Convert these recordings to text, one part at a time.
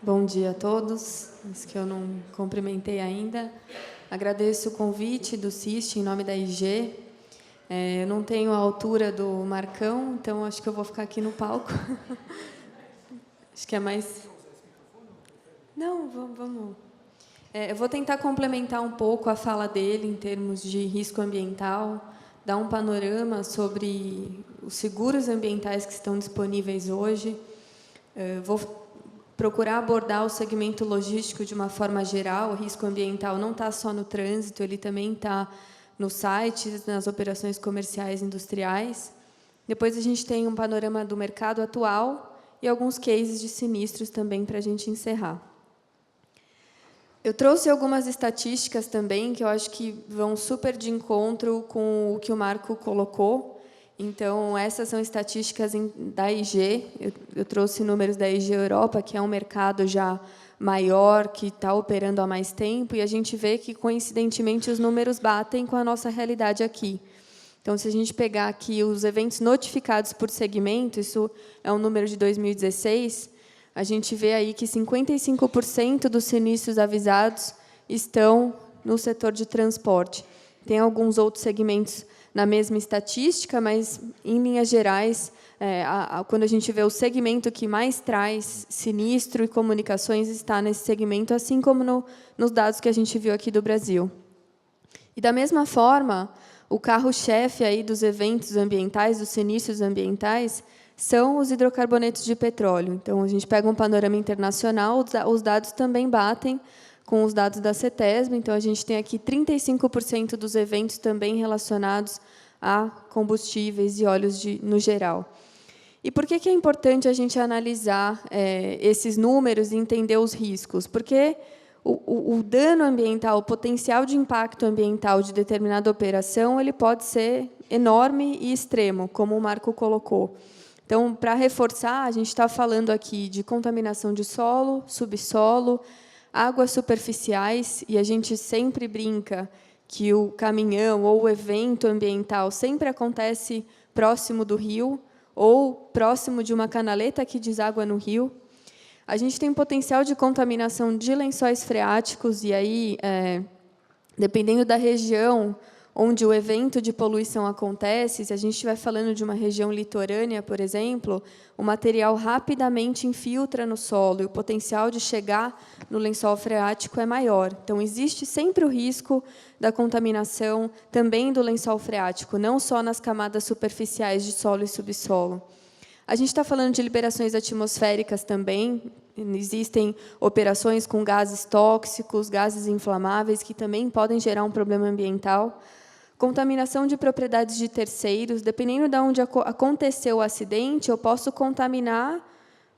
Bom dia a todos, os que eu não cumprimentei ainda. Agradeço o convite do CIST em nome da IG. Eu não tenho a altura do Marcão, então acho que eu vou ficar aqui no palco. Acho que é mais... Não, vamos... eu vou tentar complementar um pouco a fala dele em termos de risco ambiental, dar um panorama sobre os seguros ambientais que estão disponíveis hoje. Vou procurar abordar o segmento logístico de uma forma geral. O risco ambiental não está só no trânsito, ele também está nos sites, nas operações comerciais e industriais. Depois, a gente tem um panorama do mercado atual e alguns cases de sinistros também para a gente encerrar. Eu trouxe algumas estatísticas também, que eu acho que vão super de encontro com o que o Marco colocou. Então, essas são estatísticas da IG. Eu trouxe números da IG Europa, que é um mercado já maior, que está operando há mais tempo, e a gente vê que, coincidentemente, os números batem com a nossa realidade aqui. Então, se a gente pegar aqui os eventos notificados por segmento, isso é um número de 2016, a gente vê aí que 55% dos sinistros avisados estão no setor de transporte. Tem alguns outros segmentos na mesma estatística, mas, em linhas gerais, quando a gente vê o segmento que mais traz sinistro e comunicações, está nesse segmento, assim como nos dados que a gente viu aqui do Brasil. E, da mesma forma, o carro-chefe aí dos eventos ambientais, dos sinistros ambientais, são os hidrocarbonetos de petróleo. Então, a gente pega um panorama internacional, os dados também batem com os dados da CETESB. Então, a gente tem aqui 35% dos eventos também relacionados a combustíveis e óleos no geral. E por que é importante a gente analisar esses números e entender os riscos? Porque o dano ambiental, o potencial de impacto ambiental de determinada operação, ele pode ser enorme e extremo, como o Marco colocou. Então, para reforçar, a gente está falando aqui de contaminação de solo, subsolo, águas superficiais, e a gente sempre brinca que o caminhão ou o evento ambiental sempre acontece próximo do rio ou próximo de uma canaleta que deságua no rio. A gente tem potencial de contaminação de lençóis freáticos, e aí, dependendo da região onde o evento de poluição acontece, se a gente estiver falando de uma região litorânea, por exemplo, o material rapidamente infiltra no solo, e o potencial de chegar no lençol freático é maior. Então, existe sempre o risco da contaminação também do lençol freático, não só nas camadas superficiais de solo e subsolo. A gente está falando de liberações atmosféricas também. Existem operações com gases tóxicos, gases inflamáveis, que também podem gerar um problema ambiental. Contaminação de propriedades de terceiros. Dependendo de onde aconteceu o acidente, eu posso contaminar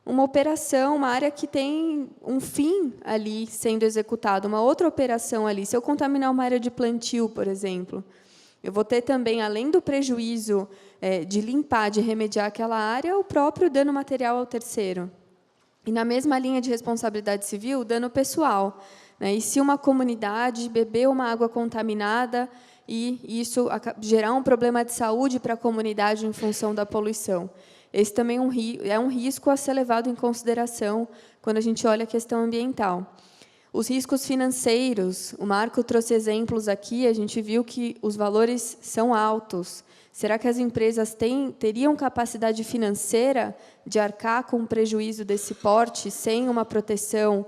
uma operação, uma área que tem um fim ali sendo executado, uma outra operação ali. Se eu contaminar uma área de plantio, por exemplo, eu vou ter também, além do prejuízo de limpar, de remediar aquela área, o próprio dano material ao terceiro. E, na mesma linha de responsabilidade civil, o dano pessoal. E se uma comunidade beber uma água contaminada e isso gerar um problema de saúde para a comunidade em função da poluição? Esse também é um risco a ser levado em consideração quando a gente olha a questão ambiental. Os riscos financeiros, o Marco trouxe exemplos aqui, a gente viu que os valores são altos. Será que as empresas teriam capacidade financeira de arcar com um prejuízo desse porte sem uma proteção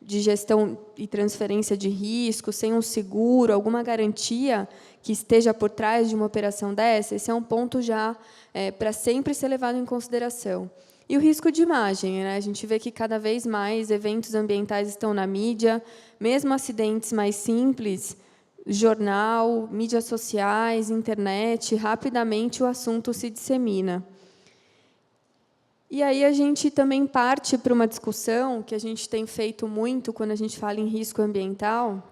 de gestão e transferência de risco, sem um seguro, alguma garantia que esteja por trás de uma operação dessa? Esse é um ponto já para sempre ser levado em consideração. E o risco de imagem, A gente vê que, cada vez mais, eventos ambientais estão na mídia, mesmo acidentes mais simples, jornal, mídias sociais, internet, rapidamente o assunto se dissemina. E aí a gente também parte para uma discussão que a gente tem feito muito quando a gente fala em risco ambiental,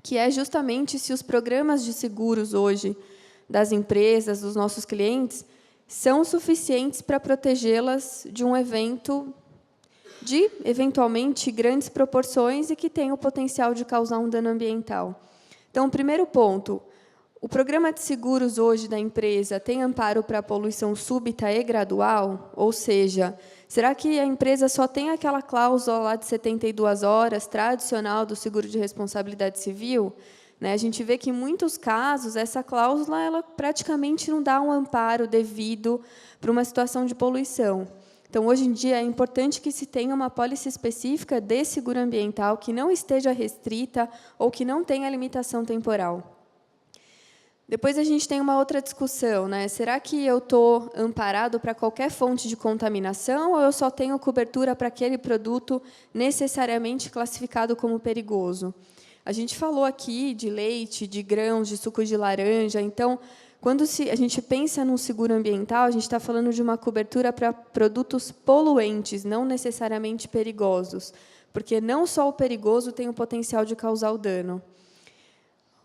que é justamente se os programas de seguros hoje das empresas, dos nossos clientes, são suficientes para protegê-las de um evento de, eventualmente, grandes proporções e que tem o potencial de causar um dano ambiental. Então, o primeiro ponto, o programa de seguros hoje da empresa tem amparo para a poluição súbita e gradual, ou seja, Será que a empresa só tem aquela cláusula lá de 72 horas, tradicional do seguro de responsabilidade civil? Né, a gente vê que, em muitos casos, essa cláusula ela praticamente não dá um amparo devido para uma situação de poluição. Então, hoje em dia, é importante que se tenha uma apólice específica de seguro ambiental que não esteja restrita ou que não tenha limitação temporal. Depois, a gente tem uma outra discussão, né? Será que eu estou amparado para qualquer fonte de contaminação ou eu só tenho cobertura para aquele produto necessariamente classificado como perigoso? A gente falou aqui de leite, de grãos, de suco de laranja. Então, quando a gente pensa num seguro ambiental, a gente está falando de uma cobertura para produtos poluentes, não necessariamente perigosos, porque não só o perigoso tem o potencial de causar o dano.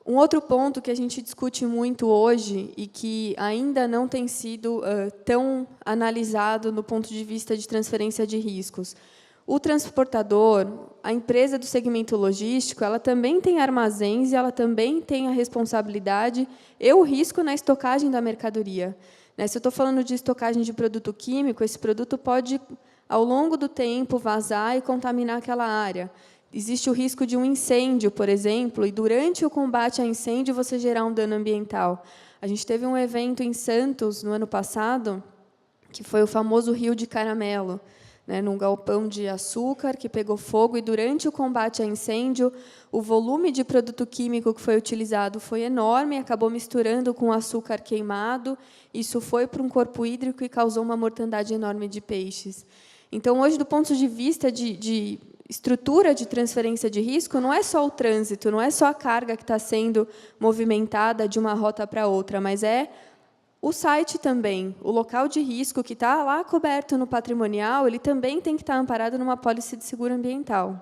Um outro ponto que a gente discute muito hoje e que ainda não tem sido tão analisado no ponto de vista de transferência de riscos. O transportador, a empresa do segmento logístico, ela também tem armazéns e ela também tem a responsabilidade e o risco na estocagem da mercadoria. Se eu estou falando de estocagem de produto químico, esse produto pode, ao longo do tempo, vazar e contaminar aquela área. Existe o risco de um incêndio, por exemplo, e, durante o combate a incêndio, você gerar um dano ambiental. A gente teve um evento em Santos, no ano passado, que foi o famoso Rio de Caramelo, num galpão de açúcar que pegou fogo, e, durante o combate a incêndio, o volume de produto químico que foi utilizado foi enorme, acabou misturando com açúcar queimado, isso foi para um corpo hídrico e causou uma mortandade enorme de peixes. Então, hoje, do ponto de vista de estrutura de transferência de risco, não é só o trânsito, não é só a carga que está sendo movimentada de uma rota para outra, mas é o site também, o local de risco que está lá coberto no patrimonial, ele também tem que estar amparado numa apólice de seguro ambiental.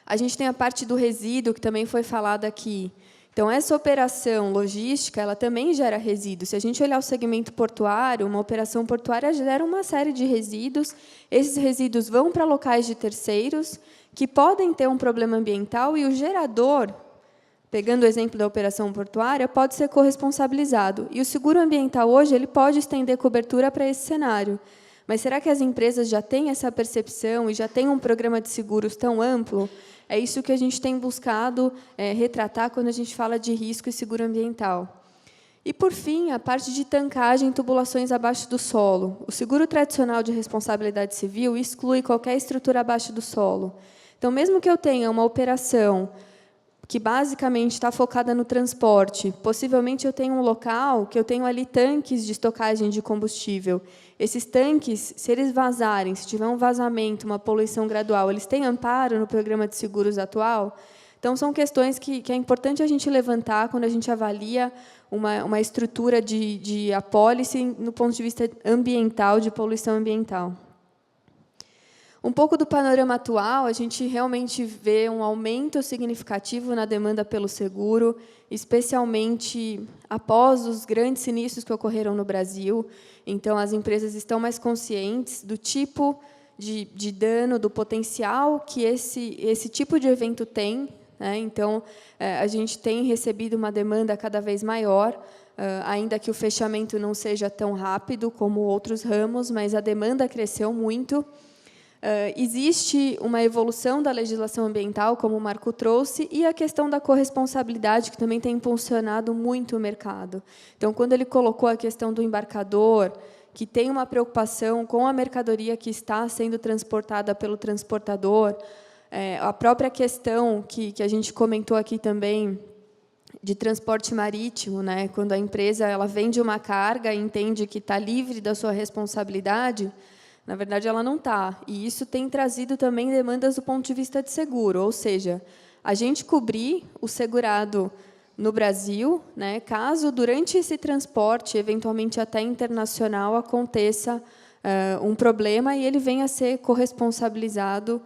A gente tem a parte do resíduo, que também foi falada aqui. Então, essa operação logística, ela também gera resíduos. Se a gente olhar o segmento portuário, uma operação portuária gera uma série de resíduos. Esses resíduos vão para locais de terceiros, que podem ter um problema ambiental, e o gerador, pegando o exemplo da operação portuária, pode ser corresponsabilizado. E o seguro ambiental, hoje, ele pode estender cobertura para esse cenário. Mas será que as empresas já têm essa percepção e já têm um programa de seguros tão amplo? É isso que a gente tem buscado retratar quando a gente fala de risco e seguro ambiental. E, por fim, a parte de tancagem em tubulações abaixo do solo. O seguro tradicional de responsabilidade civil exclui qualquer estrutura abaixo do solo. Então, mesmo que eu tenha uma operação que basicamente está focada no transporte, possivelmente eu tenho um local que eu tenho ali tanques de estocagem de combustível. Esses tanques, se eles vazarem, se tiver um vazamento, uma poluição gradual, eles têm amparo no programa de seguros atual? Então, são questões que é importante a gente levantar quando a gente avalia uma estrutura de apólice no ponto de vista ambiental, de poluição ambiental. Um pouco do panorama atual, a gente realmente vê um aumento significativo na demanda pelo seguro, especialmente após os grandes sinistros que ocorreram no Brasil. Então, as empresas estão mais conscientes do tipo de dano, do potencial que esse tipo de evento tem. Então, a gente tem recebido uma demanda cada vez maior, ainda que o fechamento não seja tão rápido como outros ramos, mas a demanda cresceu muito. Existe uma evolução da legislação ambiental, como o Marco trouxe, e a questão da corresponsabilidade, que também tem impulsionado muito o mercado. Então, quando ele colocou a questão do embarcador, que tem uma preocupação com a mercadoria que está sendo transportada pelo transportador, a própria questão que a gente comentou aqui também, de transporte marítimo, quando a empresa ela vende uma carga e entende que está livre da sua responsabilidade, na verdade, ela não está. E isso tem trazido também demandas do ponto de vista de seguro, ou seja, a gente cobrir o segurado no Brasil, caso, durante esse transporte, eventualmente até internacional, aconteça um problema e ele venha a ser corresponsabilizado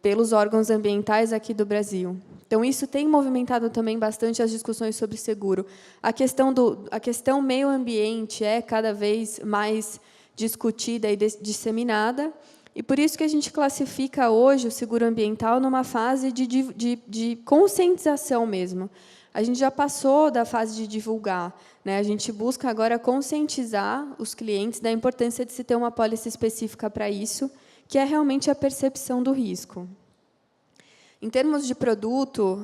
pelos órgãos ambientais aqui do Brasil. Então, isso tem movimentado também bastante as discussões sobre seguro. A questão meio ambiente é cada vez mais discutida e disseminada, e por isso que a gente classifica hoje o seguro ambiental numa fase de conscientização mesmo. a gente já passou da fase de divulgar, né? A gente busca agora conscientizar os clientes da importância de se ter uma apólice específica para isso, que é realmente a percepção do risco. Em termos de produto,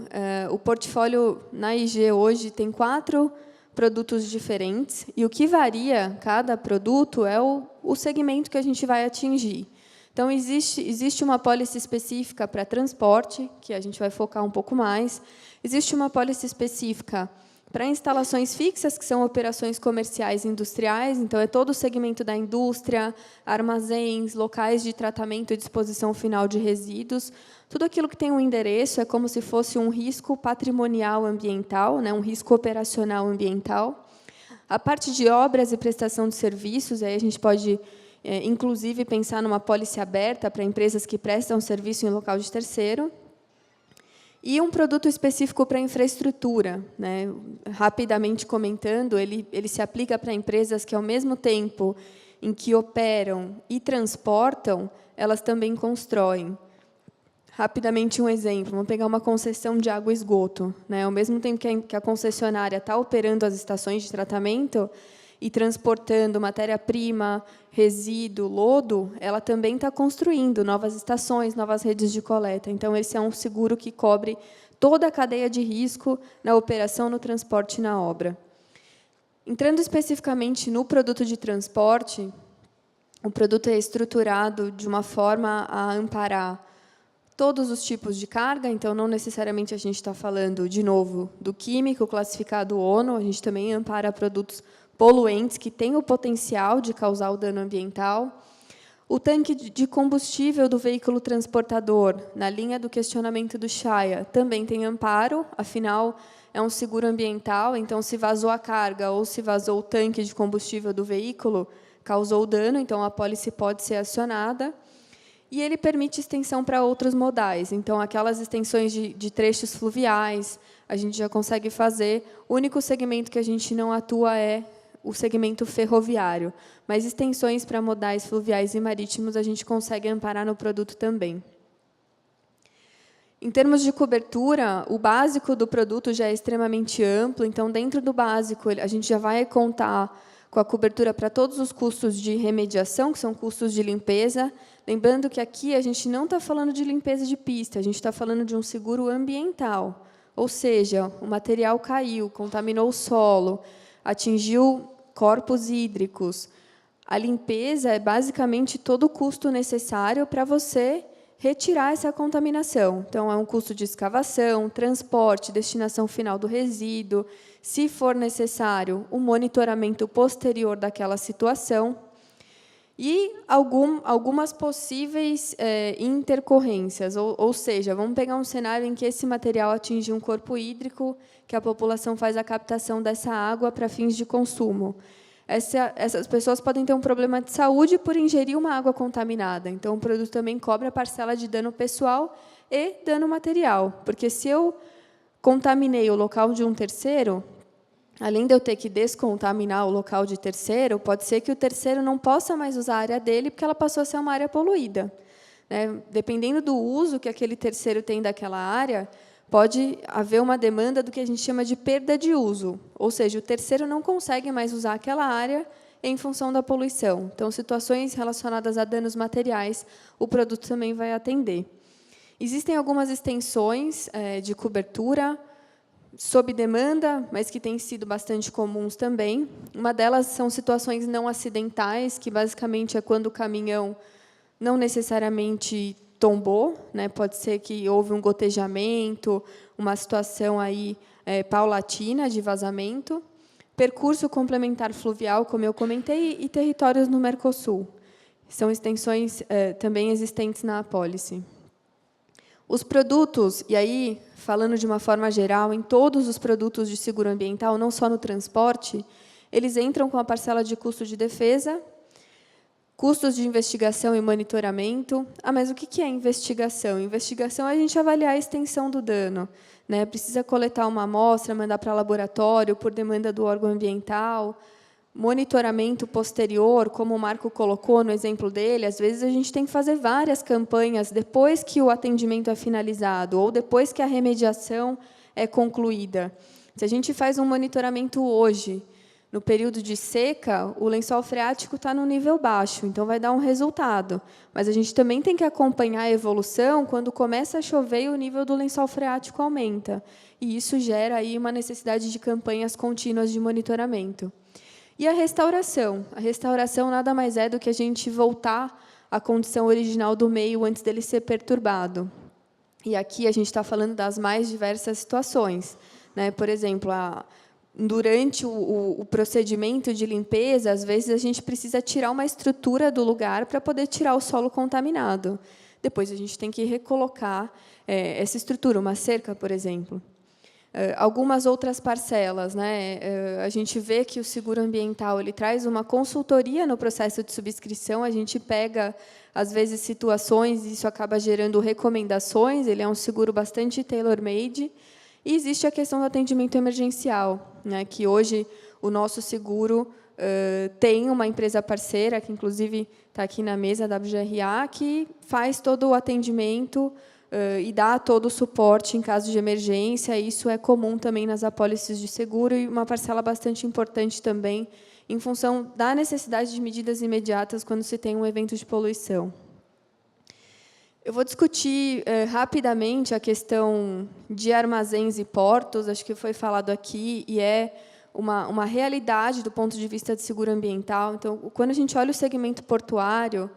o portfólio na IG hoje tem 4 produtos diferentes, e o que varia cada produto é o segmento que a gente vai atingir. Então, existe uma apólice específica para transporte, que a gente vai focar um pouco mais. Existe uma apólice específica para instalações fixas, que são operações comerciais e industriais, então é todo o segmento da indústria, armazéns, locais de tratamento e disposição final de resíduos. Tudo aquilo que tem um endereço é como se fosse um risco patrimonial ambiental, né, um risco operacional ambiental. A parte de obras e prestação de serviços, aí a gente pode, inclusive, pensar numa apólice aberta para empresas que prestam serviço em local de terceiro. E um produto específico para infraestrutura, né? Rapidamente comentando, ele se aplica para empresas que, ao mesmo tempo em que operam e transportam, elas também constroem. Rapidamente, um exemplo. Vamos pegar uma concessão de água e esgoto, né? Ao mesmo tempo que a concessionária está operando as estações de tratamento e transportando matéria-prima, resíduo, lodo, ela também está construindo novas estações, novas redes de coleta. Então, esse é um seguro que cobre toda a cadeia de risco na operação, no transporte e na obra. Entrando especificamente no produto de transporte, o produto é estruturado de uma forma a amparar todos os tipos de carga, então, não necessariamente a gente está falando, de novo, do químico classificado ONU, a gente também ampara produtos poluentes que têm o potencial de causar o dano ambiental. O tanque de combustível do veículo transportador, na linha do questionamento do Chaya, também tem amparo, afinal, é um seguro ambiental, então, se vazou a carga ou se vazou o tanque de combustível do veículo, causou dano, então, a apólice pode ser acionada. E ele permite extensão para outros modais. Então, aquelas extensões de trechos fluviais, a gente já consegue fazer. O único segmento que a gente não atua é o segmento ferroviário, mas extensões para modais fluviais e marítimos a gente consegue amparar no produto também. Em termos de cobertura, o básico do produto já é extremamente amplo, então, dentro do básico, a gente já vai contar com a cobertura para todos os custos de remediação, que são custos de limpeza. Lembrando que aqui a gente não está falando de limpeza de pista, a gente está falando de um seguro ambiental, ou seja, o material caiu, contaminou o solo, atingiu corpos hídricos. A limpeza é, basicamente, todo o custo necessário para você retirar essa contaminação. Então, é um custo de escavação, transporte, destinação final do resíduo, se for necessário, o monitoramento posterior daquela situação e algumas possíveis intercorrências, ou seja, vamos pegar um cenário em que esse material atinge um corpo hídrico, que a população faz a captação dessa água para fins de consumo. Essas pessoas podem ter um problema de saúde por ingerir uma água contaminada. Então, o produto também cobre a parcela de dano pessoal e dano material, porque se eu contaminei o local de um terceiro, além de eu ter que descontaminar o local de terceiro, pode ser que o terceiro não possa mais usar a área dele, porque ela passou a ser uma área poluída, né? Dependendo do uso que aquele terceiro tem daquela área, pode haver uma demanda do que a gente chama de perda de uso, ou seja, o terceiro não consegue mais usar aquela área em função da poluição. Então, situações relacionadas a danos materiais, o produto também vai atender. Existem algumas extensões de cobertura sob demanda, mas que têm sido bastante comuns também. Uma delas são situações não acidentais, que basicamente é quando o caminhão não necessariamente tombou, né? Pode ser que houve um gotejamento, uma situação aí paulatina de vazamento. Percurso complementar fluvial, como eu comentei, e territórios no Mercosul. São extensões também existentes na apólice. Os produtos, e aí, falando de uma forma geral, em todos os produtos de seguro ambiental, não só no transporte, eles entram com a parcela de custo de defesa, custos de investigação e monitoramento. Mas o que é investigação? Investigação é a gente avaliar a extensão do dano, né? Precisa coletar uma amostra, mandar para laboratório por demanda do órgão ambiental. Monitoramento posterior, como o Marco colocou no exemplo dele, às vezes a gente tem que fazer várias campanhas depois que o atendimento é finalizado ou depois que a remediação é concluída. Se a gente faz um monitoramento hoje, no período de seca, o lençol freático está no nível baixo, então vai dar um resultado. Mas a gente também tem que acompanhar a evolução quando começa a chover e o nível do lençol freático aumenta. E isso gera aí uma necessidade de campanhas contínuas de monitoramento. E a restauração. A restauração nada mais é do que a gente voltar à condição original do meio antes dele ser perturbado. E aqui a gente está falando das mais diversas situações, né? Por exemplo, durante o procedimento de limpeza, às vezes a gente precisa tirar uma estrutura do lugar para poder tirar o solo contaminado. Depois a gente tem que recolocar essa estrutura, uma cerca, por exemplo. Algumas outras parcelas, né? A gente vê que o seguro ambiental ele traz uma consultoria no processo de subscrição, a gente pega, às vezes, situações, e isso acaba gerando recomendações, ele é um seguro bastante tailor-made. E existe a questão do atendimento emergencial, né, que hoje o nosso seguro tem uma empresa parceira, que, inclusive, está aqui na mesa, a WGRA, que faz todo o atendimento e dá todo o suporte em caso de emergência. Isso é comum também nas apólices de seguro e uma parcela bastante importante também em função da necessidade de medidas imediatas quando se tem um evento de poluição. Eu vou discutir rapidamente a questão de armazéns e portos, acho que foi falado aqui, e é uma realidade do ponto de vista de seguro ambiental. Então, quando a gente olha o segmento portuário,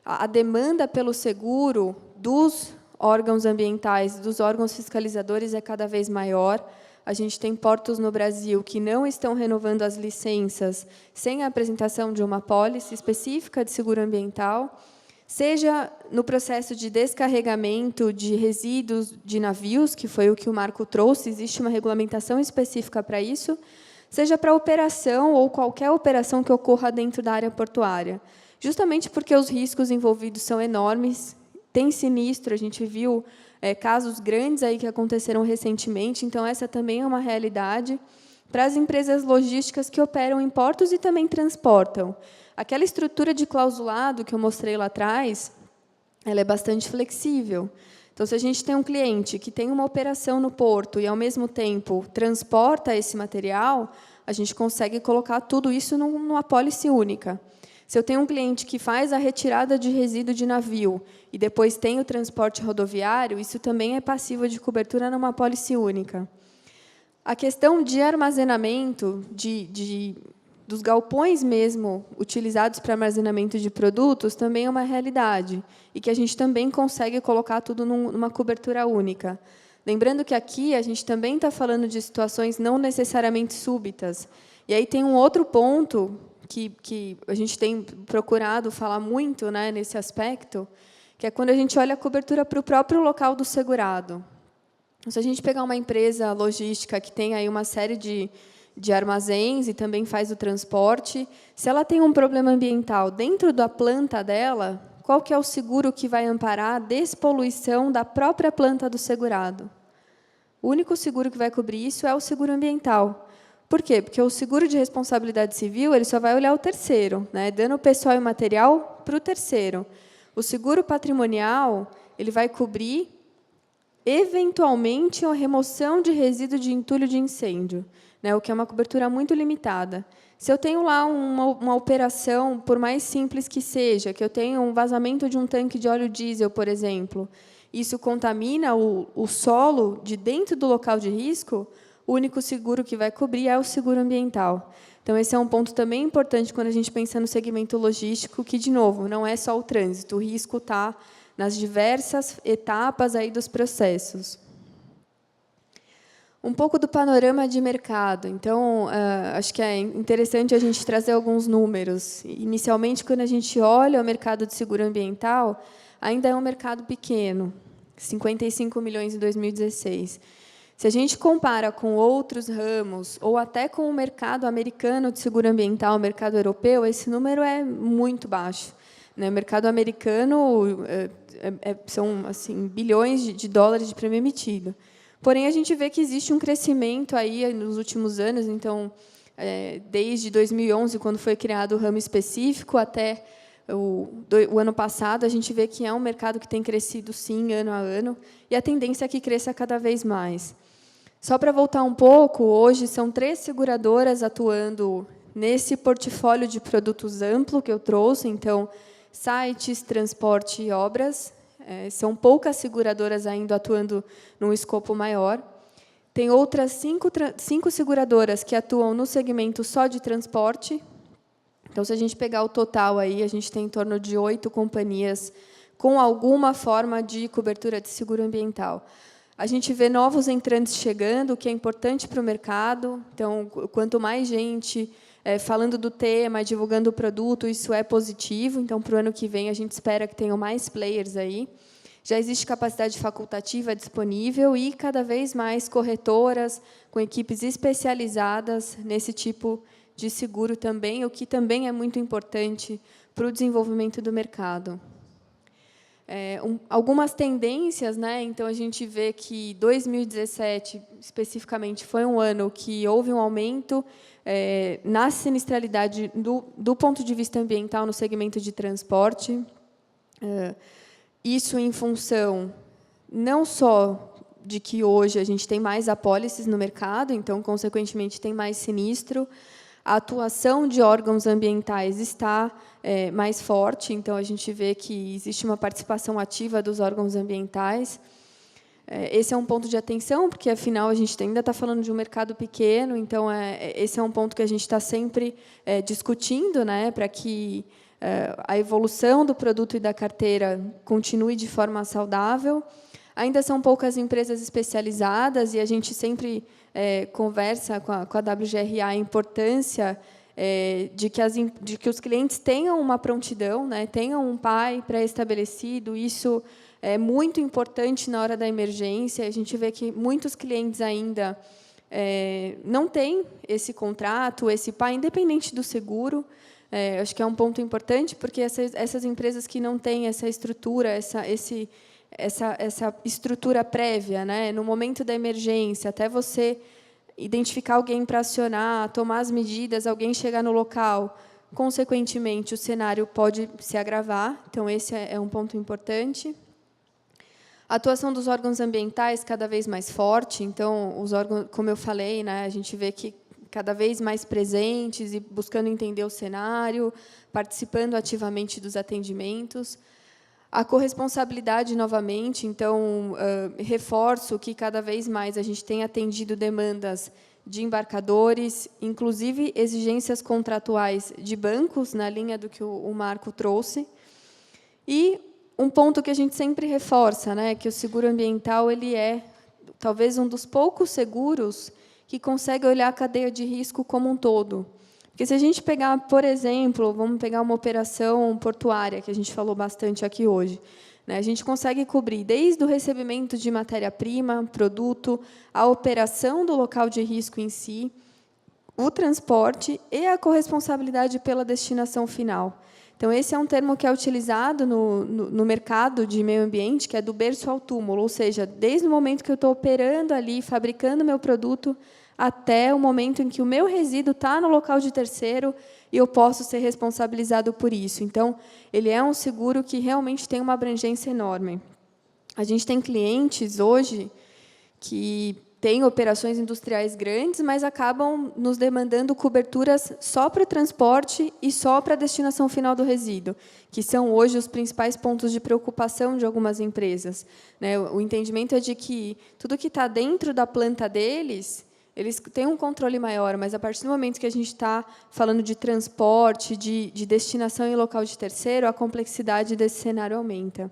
a demanda pelo seguro dos órgãos ambientais, dos órgãos fiscalizadores, é cada vez maior. A gente tem portos no Brasil que não estão renovando as licenças sem a apresentação de uma apólice específica de seguro ambiental, seja no processo de descarregamento de resíduos de navios, que foi o que o Marco trouxe, existe uma regulamentação específica para isso, seja para operação ou qualquer operação que ocorra dentro da área portuária, justamente porque os riscos envolvidos são enormes, tem sinistro, a gente viu casos grandes aí que aconteceram recentemente, então essa também é uma realidade para as empresas logísticas que operam em portos e também transportam. Aquela estrutura de clausulado que eu mostrei lá atrás, ela é bastante flexível. Então, se a gente tem um cliente que tem uma operação no porto e, ao mesmo tempo, transporta esse material, a gente consegue colocar tudo isso numa apólice única. Se eu tenho um cliente que faz a retirada de resíduo de navio e depois tem o transporte rodoviário, isso também é passível de cobertura numa apólice única. A questão de armazenamento, dos galpões mesmo utilizados para armazenamento de produtos, também é uma realidade, e que a gente também consegue colocar tudo numa cobertura única. Lembrando que aqui a gente também está falando de situações não necessariamente súbitas. E aí tem um outro ponto que a gente tem procurado falar muito, né, nesse aspecto, que é quando a gente olha a cobertura para o próprio local do segurado. Se a gente pegar uma empresa logística que tem aí uma série de armazéns e também faz o transporte, se ela tem um problema ambiental dentro da planta dela, qual que é o seguro que vai amparar a despoluição da própria planta do segurado? O único seguro que vai cobrir isso é o seguro ambiental. Por quê? Porque o seguro de responsabilidade civil ele só vai olhar o terceiro, né? Dano pessoal e material para o terceiro. O seguro patrimonial ele vai cobrir, eventualmente, a remoção de resíduo de entulho de incêndio, né? O que é uma cobertura muito limitada. Se eu tenho lá uma operação, por mais simples que seja, que eu tenho um vazamento de um tanque de óleo diesel, por exemplo, isso contamina o solo de dentro do local de risco, o único seguro que vai cobrir é o seguro ambiental. Então, esse é um ponto também importante quando a gente pensa no segmento logístico, que, de novo, não é só o trânsito, o risco está nas diversas etapas aí dos processos. Um pouco do panorama de mercado. Então, acho que é interessante a gente trazer alguns números. Inicialmente, quando a gente olha o mercado de seguro ambiental, ainda é um mercado pequeno, 55 milhões em 2016. Se a gente compara com outros ramos, ou até com o mercado americano de seguro ambiental, o mercado europeu, esse número é muito baixo. No mercado americano, são assim, bilhões de dólares de prêmio emitido. Porém, a gente vê que existe um crescimento aí nos últimos anos. Então, desde 2011, quando foi criado o ramo específico, até o ano passado, a gente vê que é um mercado que tem crescido, sim, ano a ano, e a tendência é que cresça cada vez mais. Só para voltar um pouco, hoje são 3 seguradoras atuando nesse portfólio de produtos amplo que eu trouxe, então, sites, transporte e obras. São poucas seguradoras ainda atuando num escopo maior. Tem outras 5 seguradoras que atuam no segmento só de transporte. Então, se a gente pegar o total, aí, a gente tem em torno de 8 companhias com alguma forma de cobertura de seguro ambiental. A gente vê novos entrantes chegando, o que é importante para o mercado. Então, quanto mais gente falando do tema, divulgando o produto, isso é positivo. Então, para o ano que vem, a gente espera que tenham mais players aí. Já existe capacidade facultativa disponível e, cada vez mais, corretoras com equipes especializadas nesse tipo de seguro também, o que também é muito importante para o desenvolvimento do mercado. Algumas tendências, né? Então, a gente vê que 2017, especificamente, foi um ano que houve um aumento na sinistralidade do ponto de vista ambiental no segmento de transporte. Isso em função não só de que hoje a gente tem mais apólices no mercado, então, consequentemente, tem mais sinistro. A atuação de órgãos ambientais está mais forte, então, a gente vê que existe uma participação ativa dos órgãos ambientais. Esse é um ponto de atenção, porque, afinal, a gente ainda está falando de um mercado pequeno, então, esse é um ponto que a gente está sempre discutindo, né, para que a evolução do produto e da carteira continue de forma saudável. Ainda são poucas empresas especializadas, e a gente sempre conversa com a WGRA a importância de que os clientes tenham uma prontidão, né, tenham um PAI pré-estabelecido. Isso é muito importante na hora da emergência. A gente vê que muitos clientes ainda não têm esse contrato, esse PAI, independente do seguro. Acho que é um ponto importante, porque essas empresas que não têm essa estrutura, essa estrutura prévia, né, no momento da emergência, até você identificar alguém para acionar, tomar as medidas, alguém chegar no local, consequentemente, o cenário pode se agravar. Então, esse é um ponto importante. A atuação dos órgãos ambientais cada vez mais forte. Então, os órgãos, como eu falei, né, a gente vê que cada vez mais presentes e buscando entender o cenário, participando ativamente dos atendimentos. A corresponsabilidade, novamente, então, reforço que, cada vez mais, a gente tem atendido demandas de embarcadores, inclusive exigências contratuais de bancos, na linha do que o Marco trouxe. E um ponto que a gente sempre reforça, né, que o seguro ambiental ele é, talvez, um dos poucos seguros que consegue olhar a cadeia de risco como um todo. Porque, se a gente pegar, por exemplo, vamos pegar uma operação portuária, que a gente falou bastante aqui hoje, né, a gente consegue cobrir desde o recebimento de matéria-prima, produto, a operação do local de risco em si, o transporte e a corresponsabilidade pela destinação final. Então, esse é um termo que é utilizado no mercado de meio ambiente, que é do berço ao túmulo, ou seja, desde o momento que eu estou operando ali, fabricando meu produto, até o momento em que o meu resíduo está no local de terceiro e eu posso ser responsabilizado por isso. Então, ele é um seguro que realmente tem uma abrangência enorme. A gente tem clientes hoje que têm operações industriais grandes, mas acabam nos demandando coberturas só para o transporte e só para a destinação final do resíduo, que são hoje os principais pontos de preocupação de algumas empresas, né? O entendimento é de que tudo que está dentro da planta deles, eles têm um controle maior, mas, a partir do momento que a gente está falando de transporte, de destinação em local de terceiro, a complexidade desse cenário aumenta.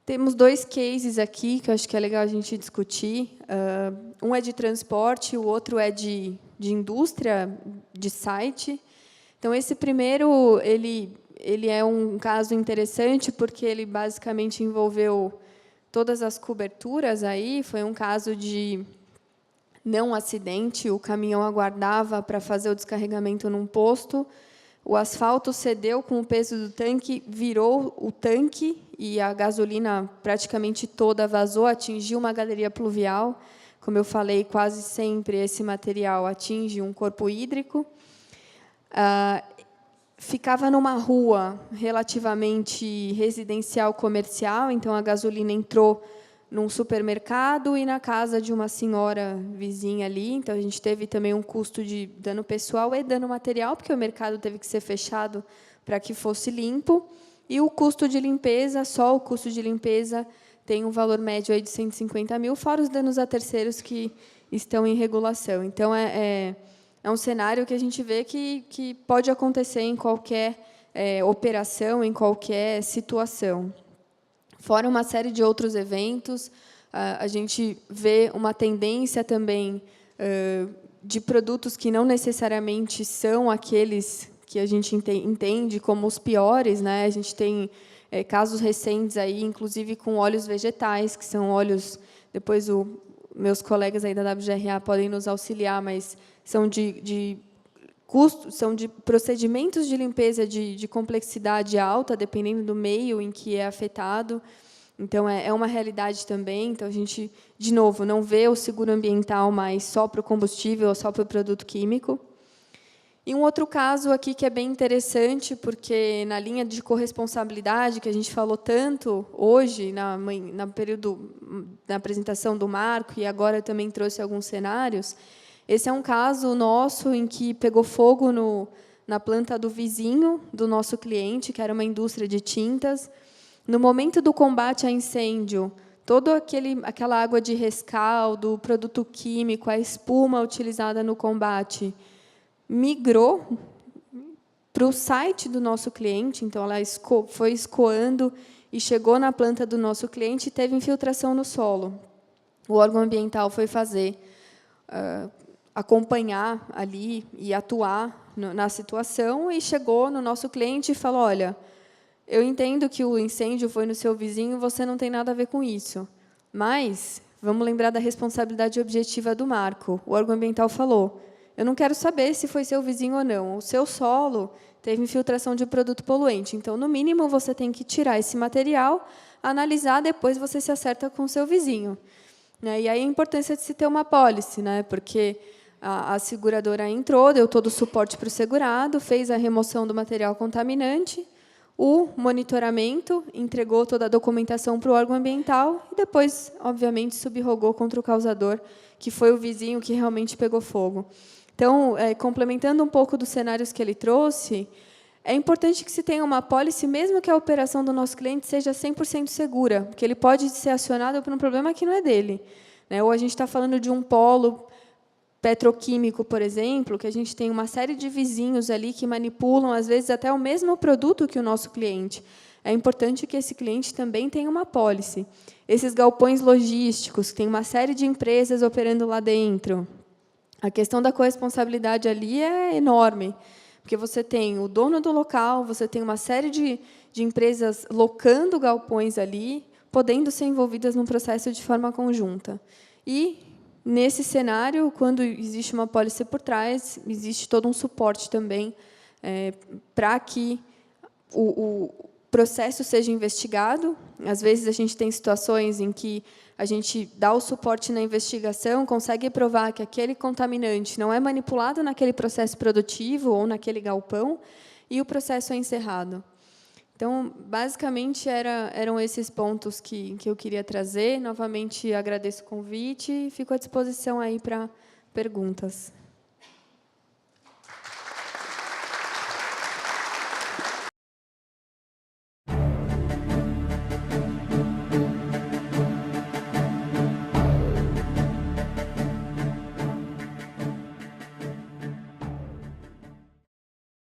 Temos 2 cases aqui, que eu acho que é legal a gente discutir. Um é de transporte, o outro é de indústria, de site. Então, esse primeiro ele é um caso interessante, porque ele, basicamente, envolveu todas as coberturas. Aí foi um caso de não acidente, o caminhão aguardava para fazer o descarregamento num posto, o asfalto cedeu com o peso do tanque, virou o tanque e a gasolina praticamente toda vazou, atingiu uma galeria pluvial. Como eu falei, quase sempre esse material atinge um corpo hídrico. Ficava numa rua relativamente residencial, comercial, então a gasolina entrou num supermercado e na casa de uma senhora vizinha ali. Então, a gente teve também um custo de dano pessoal e dano material, porque o mercado teve que ser fechado para que fosse limpo. E o custo de limpeza, só o custo de limpeza, tem um valor médio aí de 150 mil, fora os danos a terceiros que estão em regulação. Então, é um cenário que a gente vê que pode acontecer em qualquer operação, em qualquer situação. Fora uma série de outros eventos, a gente vê uma tendência também de produtos que não necessariamente são aqueles que a gente entende como os piores, né? A gente tem casos recentes aí, inclusive com óleos vegetais, que são óleos, depois meus colegas aí da WGRA podem nos auxiliar, mas são de custos, são de procedimentos de limpeza de complexidade alta, dependendo do meio em que é afetado. Então, é uma realidade também. Então, a gente, de novo, não vê o seguro ambiental mais só para o combustível ou só para o produto químico. E um outro caso aqui que é bem interessante, porque na linha de corresponsabilidade, que a gente falou tanto hoje, na apresentação do marco, e agora eu também trouxe alguns cenários, esse é um caso nosso em que pegou fogo na planta do vizinho do nosso cliente, que era uma indústria de tintas. No momento do combate a incêndio, toda aquela água de rescaldo, produto químico, a espuma utilizada no combate, migrou para o site do nosso cliente. Então, ela foi escoando e chegou na planta do nosso cliente e teve infiltração no solo. O órgão ambiental foi acompanhar ali e atuar na situação, e chegou no nosso cliente e falou: olha, eu entendo que o incêndio foi no seu vizinho, você não tem nada a ver com isso, mas vamos lembrar da responsabilidade objetiva do marco. O órgão ambiental falou: eu não quero saber se foi seu vizinho ou não, o seu solo teve infiltração de produto poluente, então, no mínimo, você tem que tirar esse material, analisar, depois você se acerta com o seu vizinho. E aí a importância de se ter uma apólice, né? Porque a seguradora entrou, deu todo o suporte para o segurado, fez a remoção do material contaminante, o monitoramento, entregou toda a documentação para o órgão ambiental e depois, obviamente, subrogou contra o causador, que foi o vizinho que realmente pegou fogo. Então, complementando um pouco dos cenários que ele trouxe, é importante que se tenha uma apólice, mesmo que a operação do nosso cliente seja 100% segura, porque ele pode ser acionado por um problema que não é dele, né? Ou a gente está falando de um polo petroquímico, por exemplo, que a gente tem uma série de vizinhos ali que manipulam, às vezes, até o mesmo produto que o nosso cliente. É importante que esse cliente também tenha uma apólice. Esses galpões logísticos, que tem uma série de empresas operando lá dentro, a questão da corresponsabilidade ali é enorme, porque você tem o dono do local, você tem uma série de empresas locando galpões ali, podendo ser envolvidas num processo de forma conjunta. E, nesse cenário, quando existe uma apólice por trás, existe todo um suporte também para que o processo seja investigado. Às vezes, a gente tem situações em que a gente dá o suporte na investigação, consegue provar que aquele contaminante não é manipulado naquele processo produtivo ou naquele galpão, e o processo é encerrado. Então, basicamente, eram esses pontos que eu queria trazer. Novamente, agradeço o convite e fico à disposição aí para perguntas.